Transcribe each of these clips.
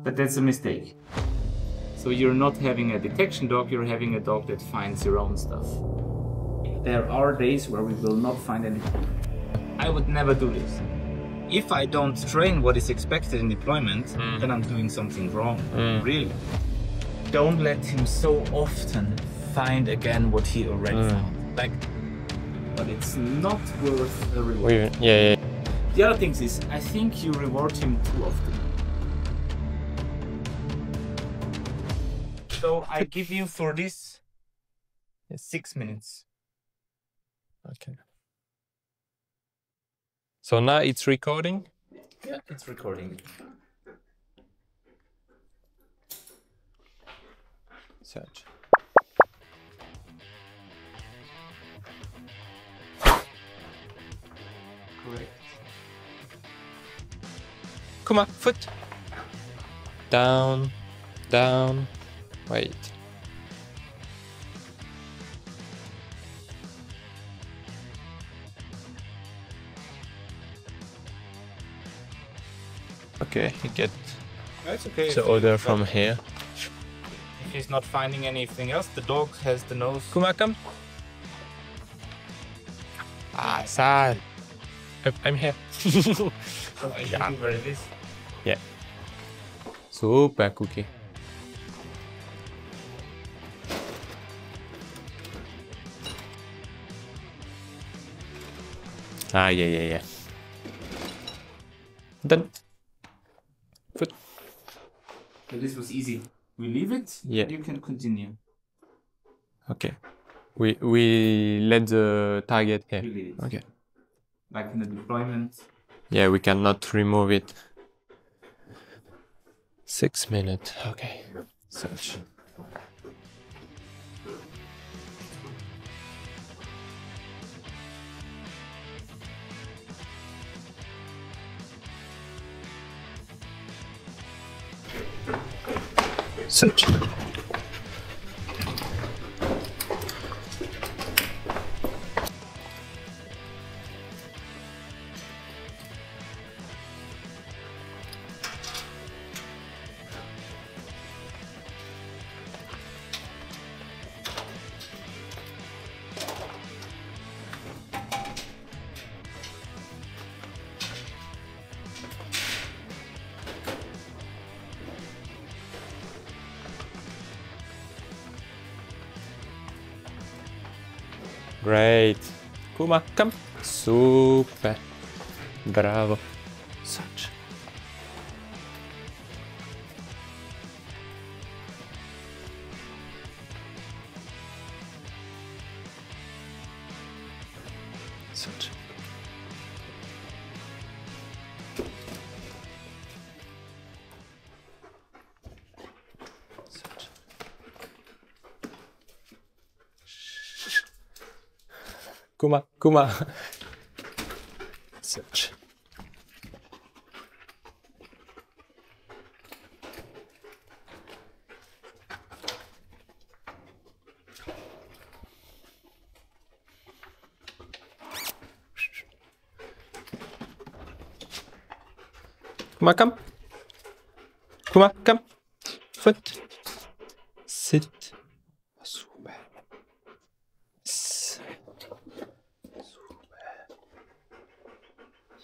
But that's a mistake. So you're not having a detection dog, you're having a dog that finds your own stuff. There are days where we will not find anything. I would never do this. If I don't train what is expected in deployment, then I'm doing something wrong, really. Don't let him so often find again what he already found. Like, but it's not worth the reward. Yeah. The other thing is, I think you reward him too often. So I give you for this 6 minutes. Okay. So now it's recording? Yeah, it's recording. Search. Correct. Come on, foot. Down, down. Wait. Okay, he gets That's okay. the odor from here. If he's not finding anything else, the dog has the nose. Kuma, come. Ah, sad. I'm here. So I should be where it is. Yeah. Super cookie. Ah, yeah. Done. Foot. So this was easy. We leave it. Yeah. You can continue. Okay. We let the target here. We leave it. Okay. Like in the deployment. Yeah, we cannot remove it. 6 minutes. Okay. Search. Search. Great. Kuma, come. Super. Bravo. Such. Such. Such. Kuma. Search. Kuma, come. Kuma, come. Foot. Sit. Super.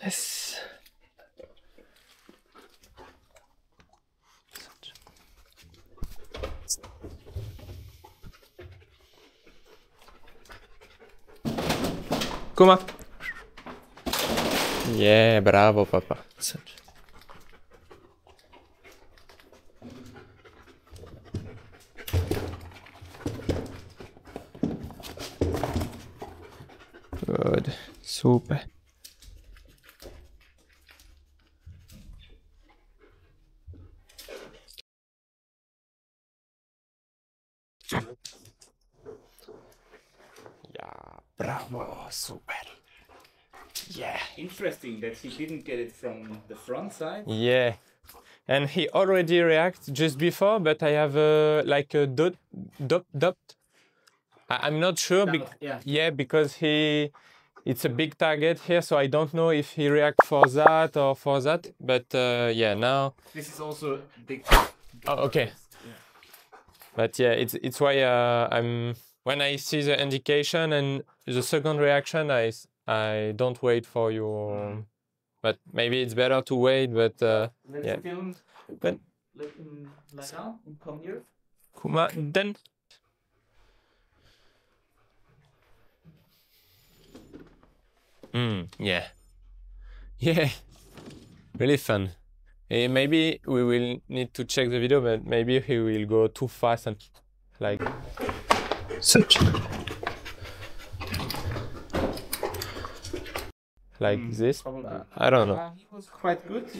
Yes. Kuma. Yeah, bravo, papa. Good. Super. Yeah, bravo, super. Yeah. Interesting that he didn't get it from the front side. Yeah. And he already reacted just before, but I have like a dot. I'm not sure. Yeah. Yeah, because he it's a big target here, so I don't know if he reacts for that or for that. But yeah, now This is also big. oh, okay. Yeah. But yeah, it's why I'm when I see the indication and the second reaction, I don't wait for you. But maybe it's better to wait. But Let's yeah. film. But Let him lie down and come here. Kuma, then. Yeah. Yeah. Really fun. Maybe we will need to check the video, but maybe he will go too fast and like such. Like this. I don't know. He was quite good,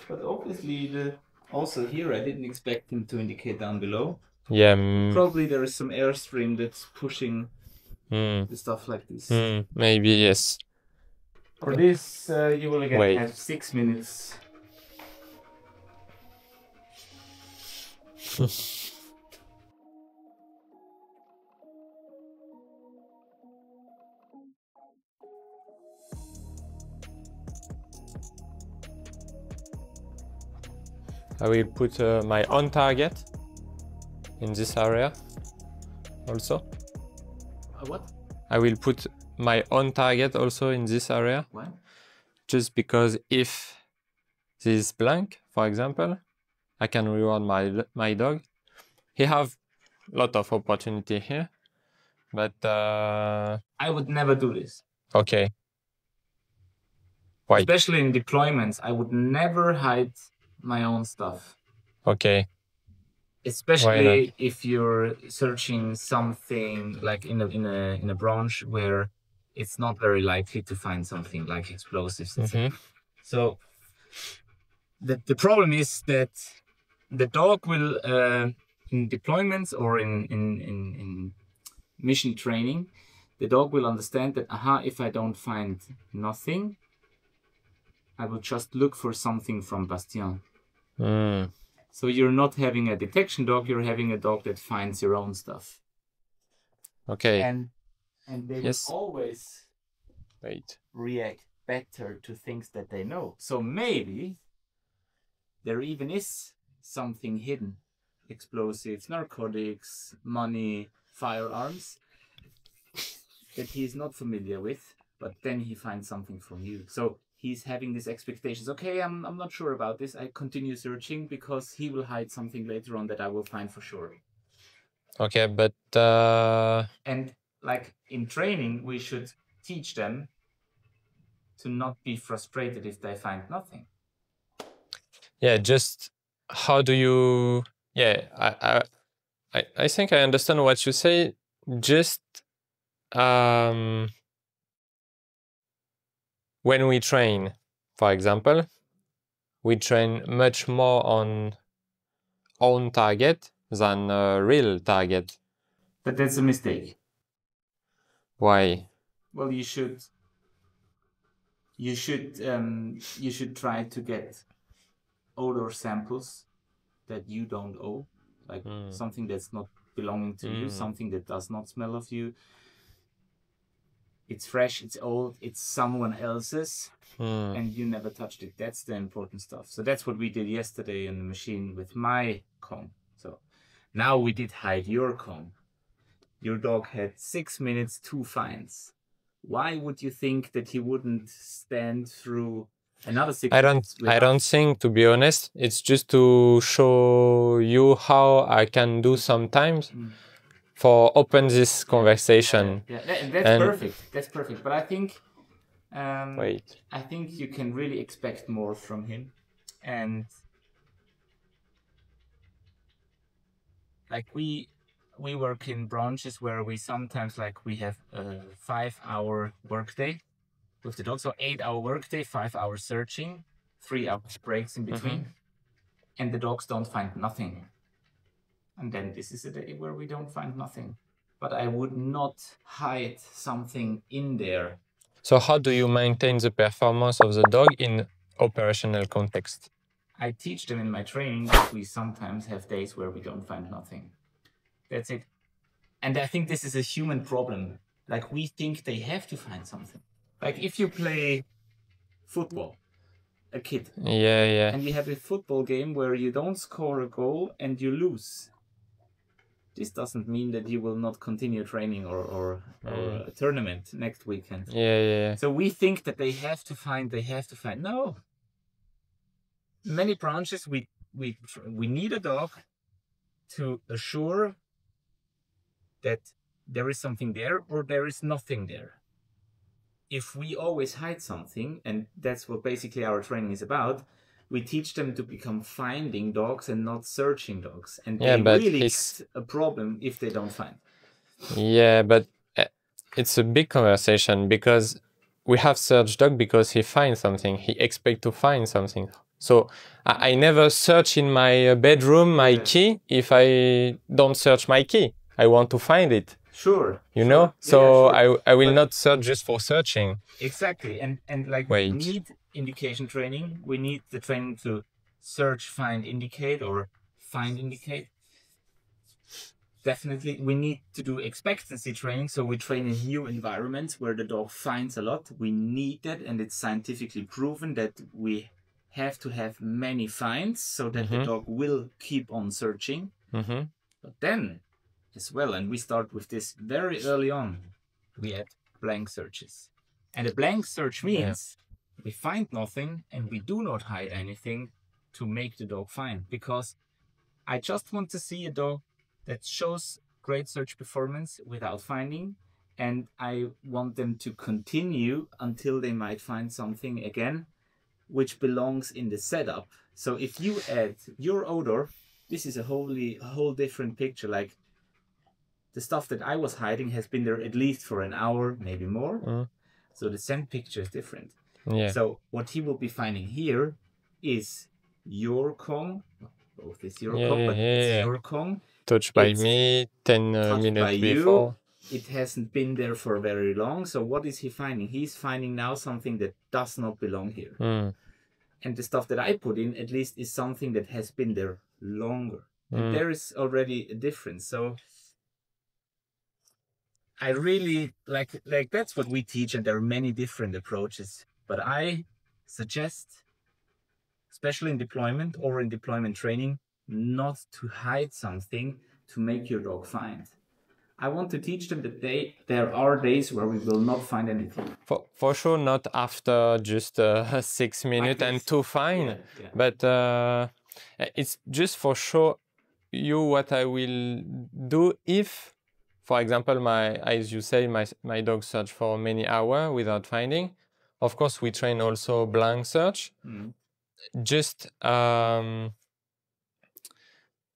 but obviously also here I didn't expect him to indicate down below. Yeah. Probably there is some airstream that's pushing the stuff like this. Maybe yes. For this, you will again have 6 minutes. I will put my own target in this area also. What? I will put my own target also in this area. Why? Just because if this is blank, for example, I can reward my dog. He have a lot of opportunity here, but I would never do this. Okay. Why? Especially in deployments, I would never hide my own stuff. Okay. Especially if you're searching something like in a branch where it's not very likely to find something like explosives. So the problem is that the dog will in deployments or in mission training, the dog will understand that if I don't find nothing, I will just look for something from Bastien. So you're not having a detection dog, you're having a dog that finds your own stuff. Okay. And they will always react better to things that they know. So maybe there even is something hidden. Explosives, narcotics, money, firearms that he's not familiar with, but then he finds something from you. So he's having these expectations. Okay, I'm not sure about this. I continue searching because he will hide something later on that I will find for sure. Okay, but and like in training, we should teach them to not be frustrated if they find nothing. Yeah, just how do you? Yeah, I think I understand what you say. Just when we train, for example, we train much more on own target than a real target. But that's a mistake. Why? Well, you should try to get odor samples that you don't owe, like something that's not belonging to you, something that does not smell of you. It's fresh, it's old, it's someone else's, and you never touched it. That's the important stuff. So that's what we did yesterday in the machine with my comb. So now we did hide your comb. Your dog had 6 minutes, 2 finds. Why would you think that he wouldn't stand through another 6 minutes? I don't think, to be honest. It's just to show you how I can do sometimes for open this conversation. Yeah. That's perfect. That's perfect. But I think I think you can really expect more from him. And like we work in branches where we sometimes we have a 5-hour workday with the dog. So 8-hour workday, 5 hours searching, 3 hours breaks in between. And the dogs don't find nothing. And then this is a day where we don't find nothing. But I would not hide something in there. So how do you maintain the performance of the dog in operational context? I teach them in my training that we sometimes have days where we don't find nothing. That's it. And I think this is a human problem. like we think they have to find something. Like if you play football, a kid, Yeah. and you have a football game where you don't score a goal and you lose. This doesn't mean that you will not continue training or a tournament next weekend. Yeah. So we think that they have to find. No. Many branches we need a dog to assure that there is something there or there is nothing there. If we always hide something, and that's what basically our training is about, we teach them to become finding dogs and not searching dogs. And Yeah, they but really get a problem if they don't find. Yeah, but it's a big conversation because we have search dog because he finds something. He expect to find something. So I never search in my bedroom my key if I don't search my key. I want to find it. Sure. You know? So sure. I will not search just for searching. Exactly. And like we need indication training. We need the training to search, find, indicate, or find, indicate. Definitely, we need to do expectancy training. So we train in new environments where the dog finds a lot. We need that, and it's scientifically proven that we have to have many finds so that the dog will keep on searching. But then, as well, and we start with this very early on, we add blank searches. And a blank search means we find nothing and we do not hide anything to make the dog find. Because I just want to see a dog that shows great search performance without finding, and I want them to continue until they might find something again, which belongs in the setup. So if you add your odor, this is a whole different picture. Like the stuff that I was hiding has been there at least for an hour, maybe more. So the scent picture is different. Yeah. So what he will be finding here is your Kong. Both is your Kong, but it's your Kong. Touched by me 10 minutes before. It hasn't been there for very long. So what is he finding? He's finding now something that does not belong here. And the stuff that I put in, at least, is something that has been there longer. And there is already a difference. So I really like that's what we teach, and there are many different approaches. But I suggest, especially in deployment or in deployment training, not to hide something to make your dog find. I want to teach them that there are days where we will not find anything. For sure, not after just 6 minutes and to find, but it's just for sure what I will do if, for example, as you say, my dog search for many hours without finding. Of course, we train also blank search. Just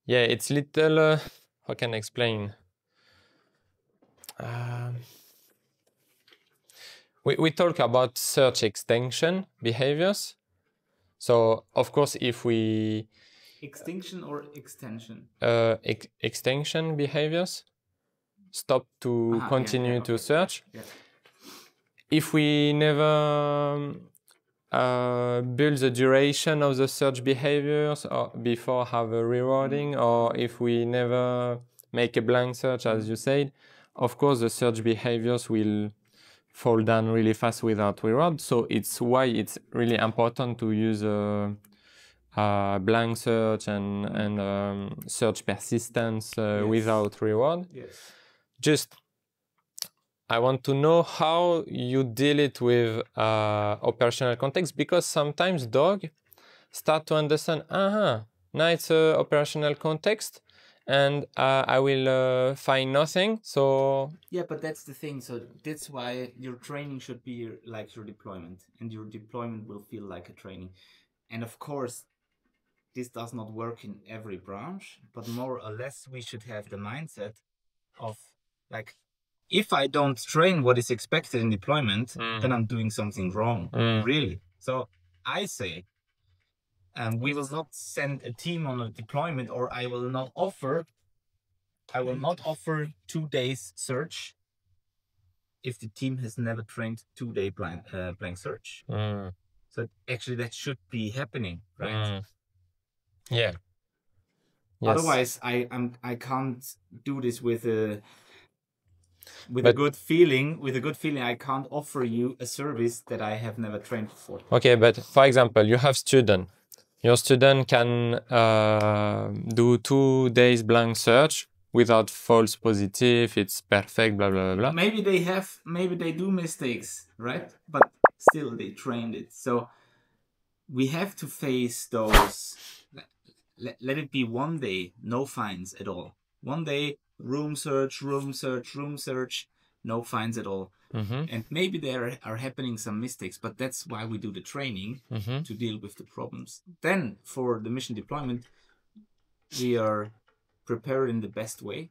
it's little. How can I explain? We talk about search extinction behaviors. So of course, if we extinction or extension, extinction behaviors, stop to continue to search. If we never build the duration of the search behaviors or before have a rewarding, or if we never make a blank search, as you said, of course the search behaviors will fall down really fast without reward. So it's why it's really important to use a blank search and search persistence without reward. Just I want to know how you deal it with operational context, because sometimes dog start to understand, now it's a operational context and I will find nothing. So yeah, but that's the thing. So that's why your training should be like your deployment, and your deployment will feel like a training. And of course, this does not work in every branch, but more or less we should have the mindset of like, if I don't train what is expected in deployment, then I'm doing something wrong, really. So I say, we will not send a team on a deployment, or I will not offer 2 days search if the team has never trained 2-day blank search. So actually that should be happening, right? Yeah. Otherwise, I can't do this with with a good feeling, I can't offer you a service that I have never trained before. Okay, but for example, you have student. Your student can do 2 days blank search without false positive. It's perfect, blah blah blah blah. Maybe they do mistakes, right? But still, they trained it. So we have to face those. Let it be 1 day, no fines at all. 1 day, room search, no fines at all. And maybe there are happening some mistakes, but that's why we do the training to deal with the problems. Then for the mission deployment, we are prepared in the best way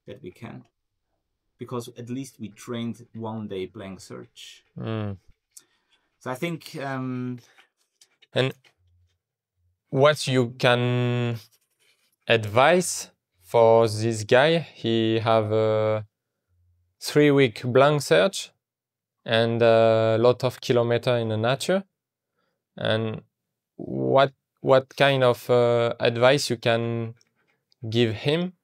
that we can, because at least we trained 1 day blank search. So I think and what you can advise for this guy, he have a 3-week blank search and a lot of kilometer in the nature. And what kind of advice you can give him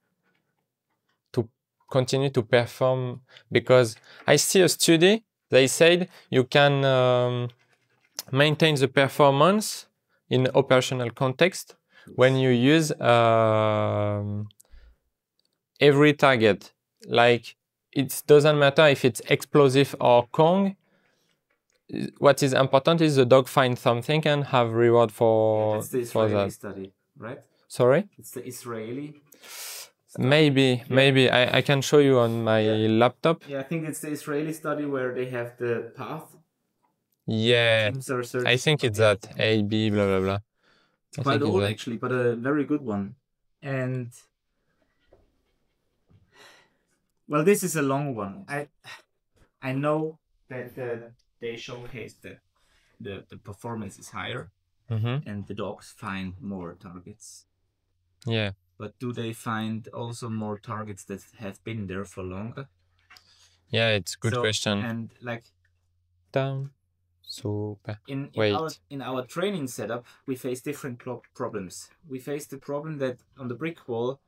to continue to perform? Because I see a study, they said you can maintain the performance in operational context when you use every target. Like, it doesn't matter if it's explosive or Kong. What is important is the dog find something and have reward for, it's the for Israeli that. study, right? Sorry? It's the Israeli study. Maybe. I can show you on my laptop. Yeah, I think it's the Israeli study where they have the path. Yeah, I think it's that A, B, blah, blah, blah. It's quite old actually, but a very good one. And well, this is a long one. I know that they showcase that the performance is higher and the dogs find more targets. Yeah. But do they find also more targets that have been there for longer? Yeah, it's a good question. And like down. Super. In our training setup, we face different problems. We face the problem that on the brick wall,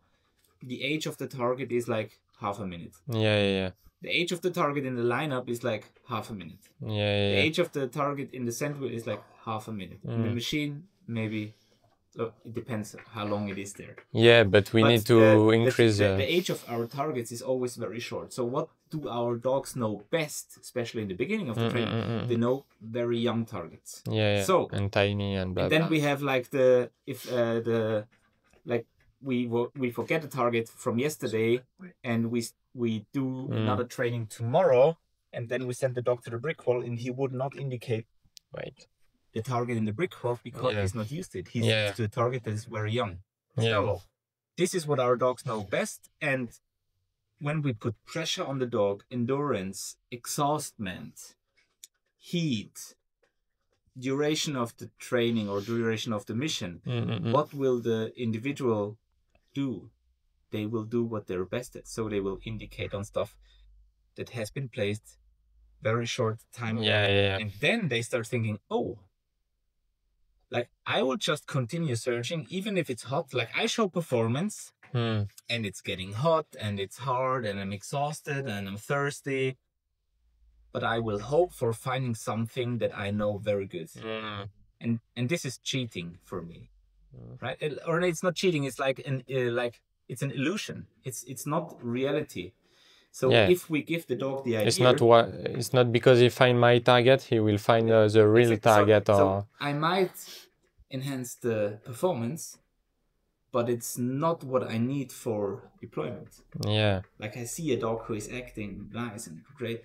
the age of the target is like half a minute. Yeah. The age of the target in the lineup is like half a minute. Yeah. The age of the target in the sandwheel is like half a minute. In the machine, maybe. It depends how long it is there. Yeah, but we need to increase the age of our targets is always very short. So what do our dogs know best, especially in the beginning of the training? They know very young targets. Yeah. So and tiny and blah. And then we have like we forget the target from yesterday, and we do another training tomorrow, and then we send the dog to the brick wall, and he would not indicate the target in the brick wall because he's not used to it. He's used to a target that is very young. So this is what our dogs know best. And when we put pressure on the dog, endurance, exhaustment, heat, duration of the training or duration of the mission, what will the individual do? They will do what they're best at. So they will indicate on stuff that has been placed very short time ago. And then they start thinking, oh, like I will just continue searching even if it's hot. Like I show performance and it's getting hot and it's hard and I'm exhausted and I'm thirsty, but I will hope for finding something that I know very good. And this is cheating for me, right? Or it's not cheating. It's like it's an illusion. It's not reality. So if we give the dog the idea, it's not because he find my target, he will find the real target. So I might enhance the performance, but it's not what I need for deployment. Yeah. Like I see a dog who is acting nice and great.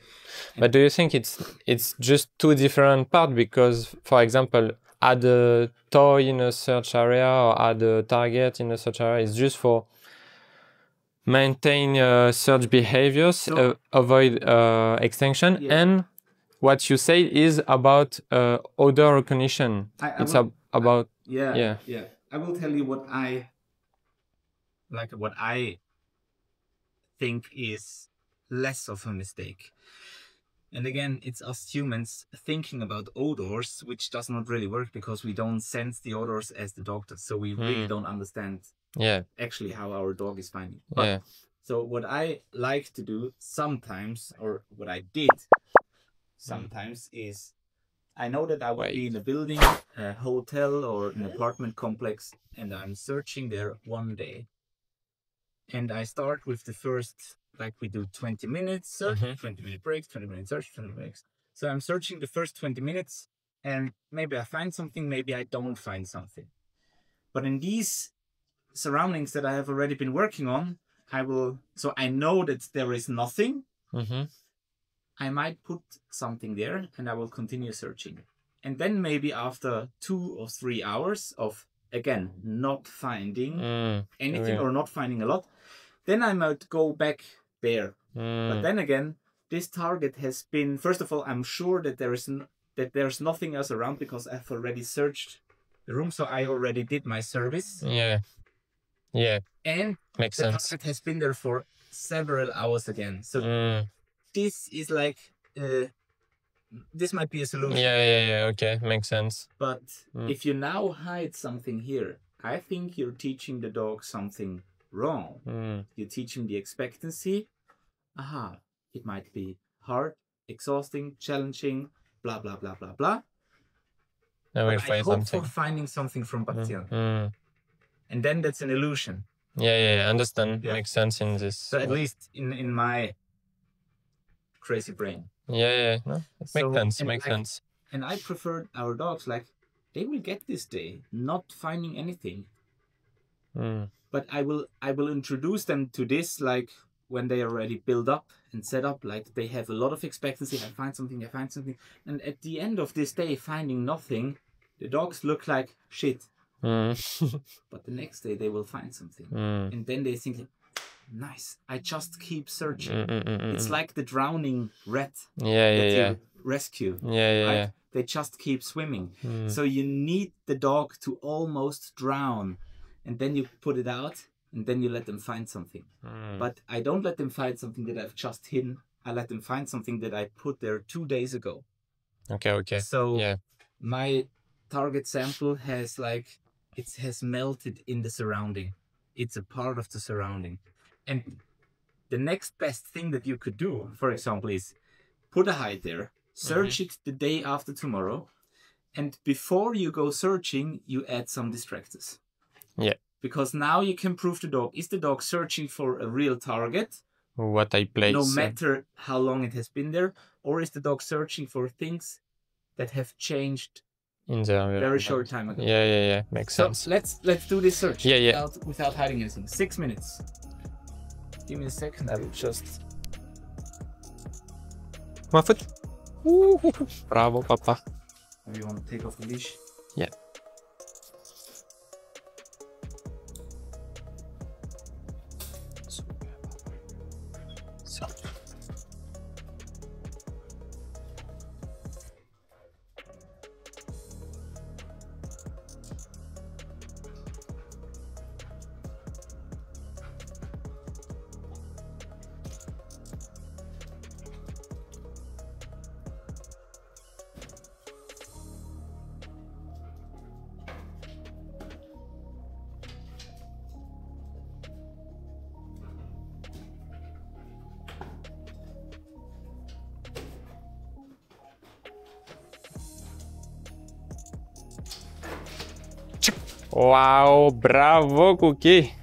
But do you think it's just two different parts? Because, for example, add a toy in a search area or add a target in a search area is just for maintain search behaviors, avoid extinction, and what you say is about odor recognition. It's about I will tell you what I think is less of a mistake. And again, it's us humans thinking about odors, which does not really work because we don't sense the odors as the dog does. So we really don't understand actually how our dog is finding. But So what I like to do sometimes, or what I did sometimes, is I know that I would be in a building, a hotel or an apartment complex, and I'm searching there one day. And I start with the first, like we do 20 minutes search, 20-minute breaks, 20-minute search, 20 breaks. So I'm searching the first 20 minutes and maybe I find something, maybe I don't find something. But in these surroundings that I have already been working on, so I know that there is nothing. I might put something there and I will continue searching. And then maybe after 2 or 3 hours of, again, not finding anything or not finding a lot, then I might go back there. But then again, this target has been, first of all, I'm sure that there's nothing else around because I've already searched the room. So I already did my service. Yeah. And Makes the sense. target has been there for several hours again. So this is like, this might be a solution. Yeah. Okay, makes sense. But if you now hide something here, I think you're teaching the dog something wrong. You teach him the expectancy. Aha, it might be hard, exhausting, challenging, blah, blah, blah, blah, blah. I hope for finding something from Bastien. And then that's an illusion. Yeah, understand. Yeah. Makes sense in this. So at least in my crazy brain. Yeah. No, it makes sense. And I prefer our dogs, like, they will get this day not finding anything. But I will introduce them to this, like, when they are already built up and set up, like they have a lot of expectancy. I find something. And at the end of this day, finding nothing, the dogs look like shit. But the next day they will find something. And then they think, nice, I just keep searching. It's like the drowning rat that you rescue. Right? They just keep swimming. So you need the dog to almost drown. And then you put it out and then you let them find something. But I don't let them find something that I've just hidden. I let them find something that I put there 2 days ago. Okay. So my target sample has it has melted in the surrounding. It's a part of the surrounding. And the next best thing that you could do, for example, is put a hide there, search it the day after tomorrow. And before you go searching, you add some distractors. Yeah. Because now you can prove the dog. Is the dog searching for a real target? What I place. No matter how long it has been there. Or is the dog searching for things that have changed in the very short time ago? Yeah. Makes sense. So let's do this search. Yeah. Without hiding anything. 6 minutes. Give me a second. I will just... My foot. Bravo, Papa. Maybe you want to take off the leash? Yeah. Wow, bravo, Cookie.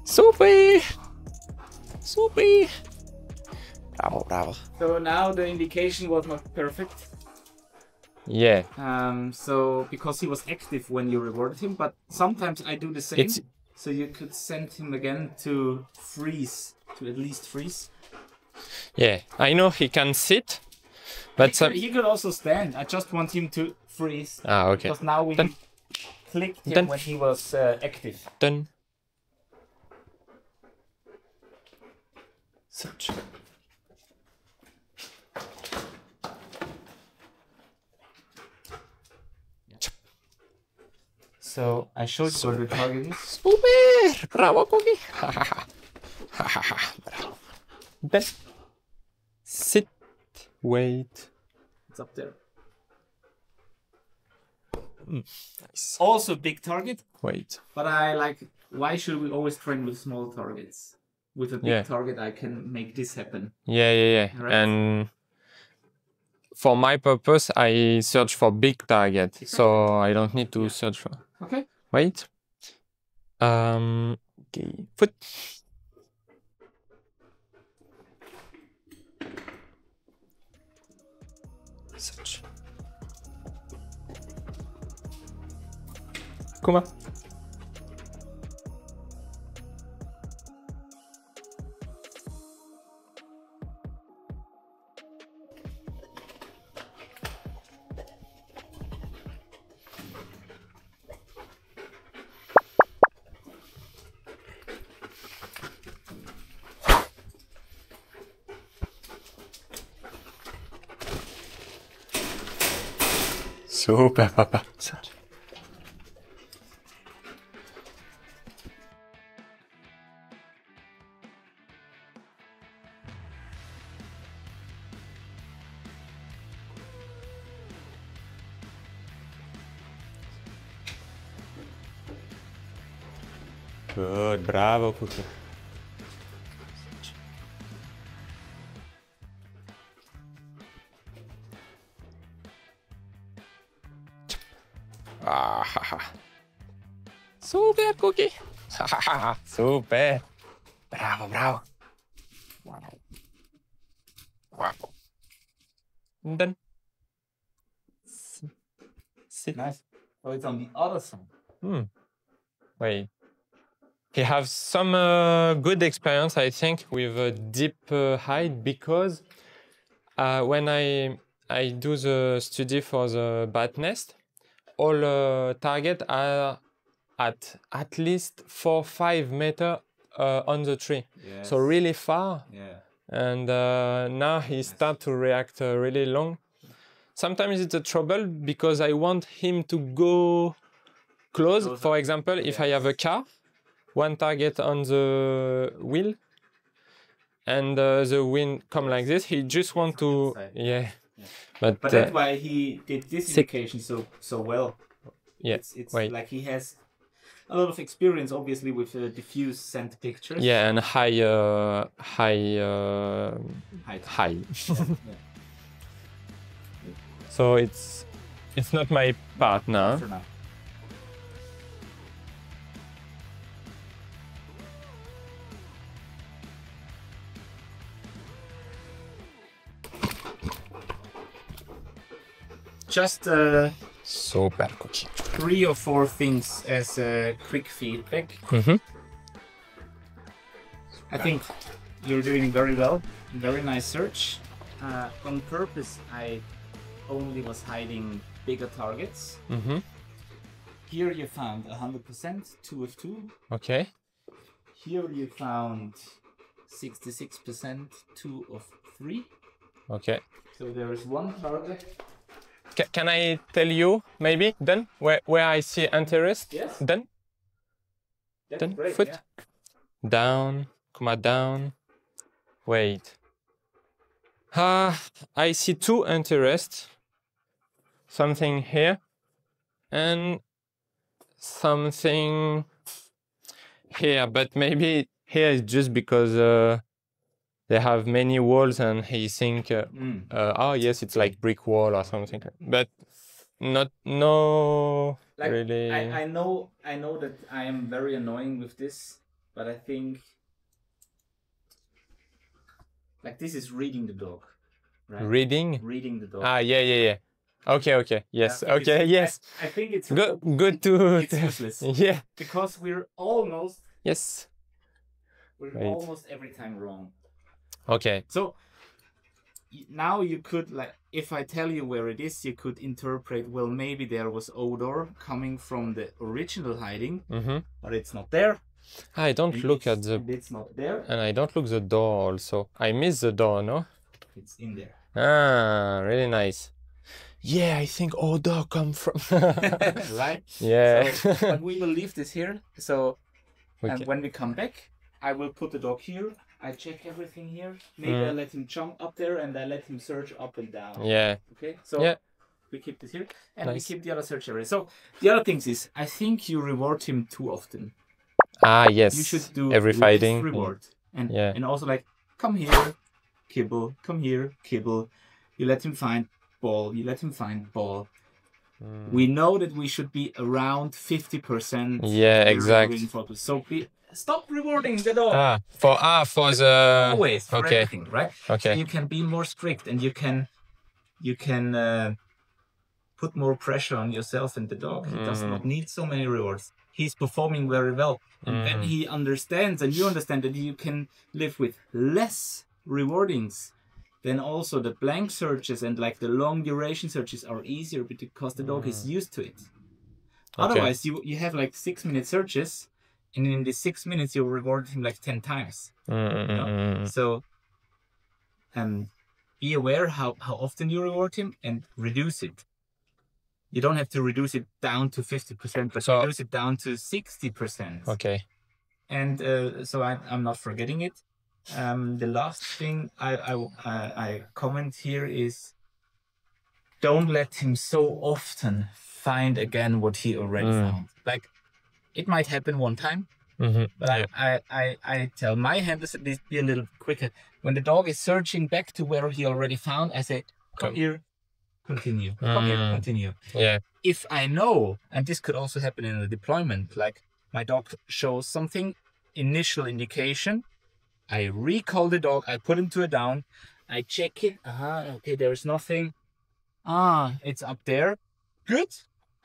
Super. Bravo. So now the indication was not perfect. Yeah. So because he was active when you rewarded him, but sometimes I do the same. So you could send him again to freeze, to at least freeze. Yeah, I know he can sit, but he could also stand. I just want him to freeze. Ah, okay. Because now we clicked him when he was active. Done. Search. So I showed you where the target is. Super! Bravo, Cookie! Bravo. Then sit. Wait. It's up there. Nice. Also big target. Wait. But why should we always train with small targets? with a big target, I can make this happen. Yeah. Right? And for my purpose, I search for big target, so I don't need to search for. Okay. Wait. Okay. Foot. Search. Kuma. Super, papa. Good, bravo, Cookie. Super, Cookie. Super. Bravo, bravo. Wow. Done. Sit. Nice. Oh, it's on the other side. Wait. He has some good experience, I think, with a deep height because when I do the study for the bat nest, all targets are at least 4-5 meters on the tree. Yes. So really far. Yeah. And now he starts to react really long. Sometimes it's a trouble because I want him to go close. For example, if I have a car, one target on the wheel, and the wind come like this, he just want to, But that's why he did this indication so well. Yeah, it's like he has a lot of experience, obviously, with diffuse scent pictures. Yeah, and high. So it's not my part now. For now. Just super Cookie. 3 or 4 things as a quick feedback. I think you're doing very well. Very nice search. On purpose, I only was hiding bigger targets. Here you found 100%, 2 of 2. Okay. Here you found 66%, 2 of 3. Okay. So there is 1 target. Can I tell you maybe then where I see interest? Yes. Then. Then great, foot down, comma down. Wait. I see 2 interests. Something here and something here, but maybe here is just because they have many walls and he think oh yes, it's like brick wall or something, but no like, really. I know that I am very annoying with this, but I think like this is reading the dog, right? Reading the dog. Yeah. Okay. Yes. Okay. Yes. I think it's good to. It's useless. Yeah. Because we're almost. Yes. We're almost every time wrong. Okay. So now you could, like, if I tell you where it is, you could interpret, well, maybe there was odor coming from the original hiding, but it's not there. I don't look at the. It's not there. And I don't look the door also. I miss the door, no? It's in there. Ah, really nice. Yeah, I think odor come from. Right? Yeah. So, but we will leave this here. So, and when we come back, I will put the dog here. I check everything here. Maybe I let him jump up there and I let him search up and down. Yeah. Okay. So we keep this here and we keep the other search area. So the other things is, I think you reward him too often. Ah yes. You should do every fighting. reward. and also like, come here, kibble, come here, kibble. You let him find ball, you let him find ball. We know that we should be around 50%. Yeah, exactly. So stop rewarding the dog. For the always for okay. everything, right? Okay. So you can be more strict, and you can put more pressure on yourself and the dog. He does not need so many rewards. He's performing very well, and then he understands, and you understand that you can live with less rewardings. Then also the blank searches and like the long duration searches are easier because the dog is used to it. Okay. Otherwise, you have like 6-minute searches, and in the 6 minutes you reward him like 10 times. You know? So, be aware how often you reward him and reduce it. You don't have to reduce it down to 50%, but reduce it down to 60%. Okay. And so I'm not forgetting it. The last thing I comment here is, don't let him so often find again what he already found. Like, it might happen one time, but I tell my handlers at least be a little quicker. When the dog is searching back to where he already found, I say, come here, continue. Come here, continue. Yeah. If I know, and this could also happen in a deployment, like my dog shows something, initial indication, I recall the dog, I put him to a down, I check it, okay, there is nothing. It's up there. Good.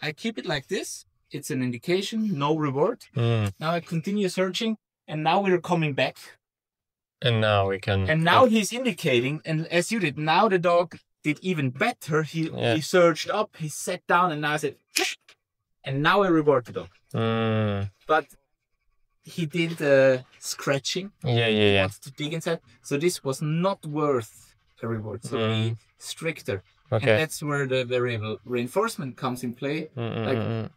I keep it like this. It's an indication, no reward. Now I continue searching, and now we're coming back. And now we can... And now he's indicating, and as you did, now the dog did even better. He searched up, he sat down, and now I said, and now I reward the dog. But he did scratching. He wanted to dig inside. So this was not worth a reward. So be stricter. Okay. And that's where the variable reinforcement comes in play. Like,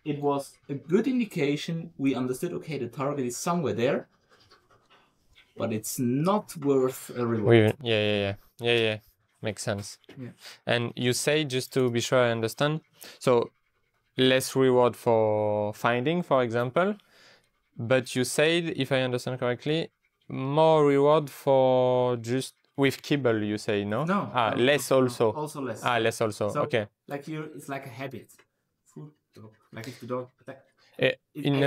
it was a good indication. We understood, okay, the target is somewhere there, but it's not worth a reward. Yeah. Makes sense. Yeah. And you say, just to be sure I understand, so less reward for finding, for example, but you said, if I understand correctly, more reward for just with kibble, you say, no? No. Less also. Also less. Less also. So, okay. Like it's like a habit. Food dog. Like if the dog. I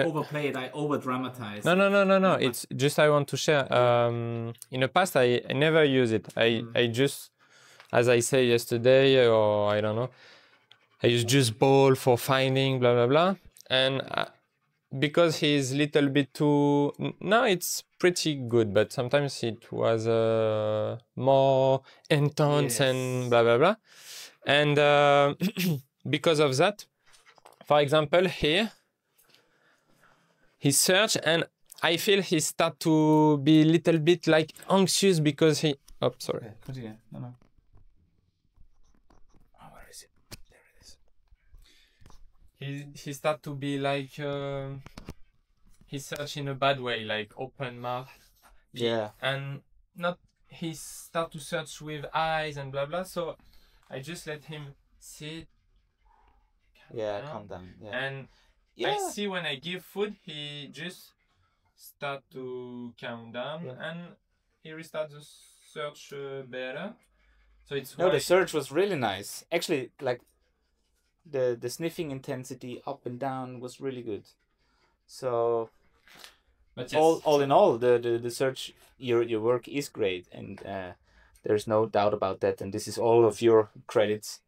overplay it. I over dramatize. No. It's just I want to share. In the past, I never use it. I just, as I say yesterday, or I don't know, I use just ball for finding, blah blah blah, and. Because he's a little bit too... Now it's pretty good, but sometimes it was more intense and blah, blah, blah. And because of that, for example, here, he searched and I feel he start to be a little bit like anxious because he... Oh, sorry. Okay, continue. No. Where is it? There it is. He start to be like he search in a bad way, like open mouth. Yeah. And not he start to search with eyes and blah blah. So I just let him sit. Calm down. Yeah. And I see when I give food, he just start to calm down and he restart the search better. So it's the search was really nice. Actually, like. The sniffing intensity up and down was really good. So, but yes, all in all, the search, your work is great, and there's no doubt about that. And this is all of your credits.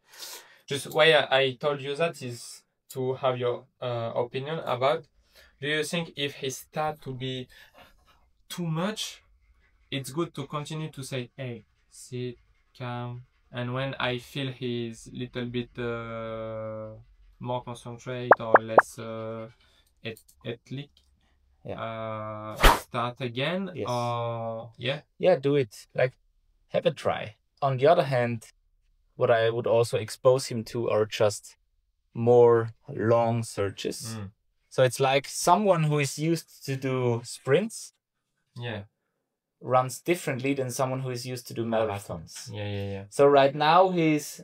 Just why I told you that is to have your opinion about. Do you think if he start to be too much, it's good to continue to say, hey, sit, calm. And when I feel he's little bit more concentrate or less ethnic, start again. Yes. Do it. Like, have a try. On the other hand, what I would also expose him to are just more long searches. So it's like someone who is used to do sprints. Yeah. Runs differently than someone who is used to do marathons. Yeah. So right now he's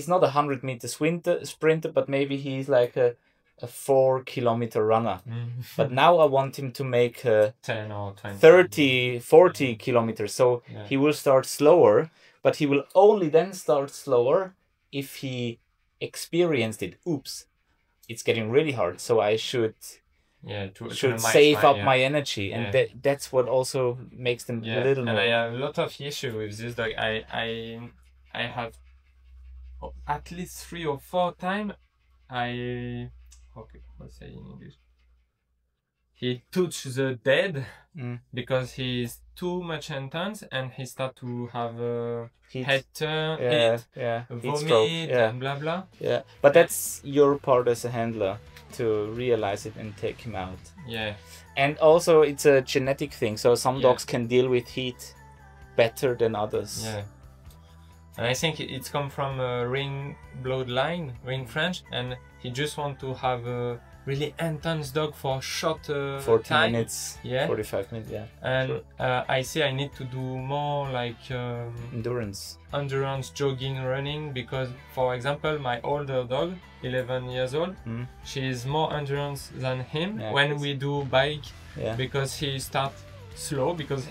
not a 100-meter sprinter, but maybe he's like a a 4-kilometer runner. But now I want him to make 10 or 20. 30, 40 kilometers. So he will start slower, but he will only then start slower if he experienced it. Oops, it's getting really hard. So I should save up my energy, and that's what also makes them a little more. And I have a lot of issue with this dog. I have at least 3 or 4 times what's say in English? He touched the dead because he's too much intense, and he start to have a head turn, vomit, and blah blah. Yeah, but that's your part as a handler to realize it and take him out. Yeah. And also it's a genetic thing, so some dogs can deal with heat better than others. Yeah. And I think it's come from a ring bloodline, ring French, and he just want to have a really intense dog for a short 40 minutes, 45 minutes, And I see I need to do more like endurance jogging, running, because for example my older dog, 11 years old, she is more endurance than him when we do bike, because he start slow, because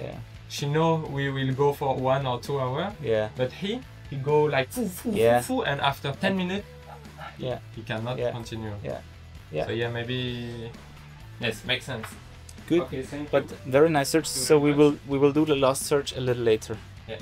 she know we will go for 1 or 2 hours, but he go like foo, and after 10 minutes he cannot continue. So maybe makes sense. Good. Okay, but very nice search. So we will do the last search a little later. Yeah.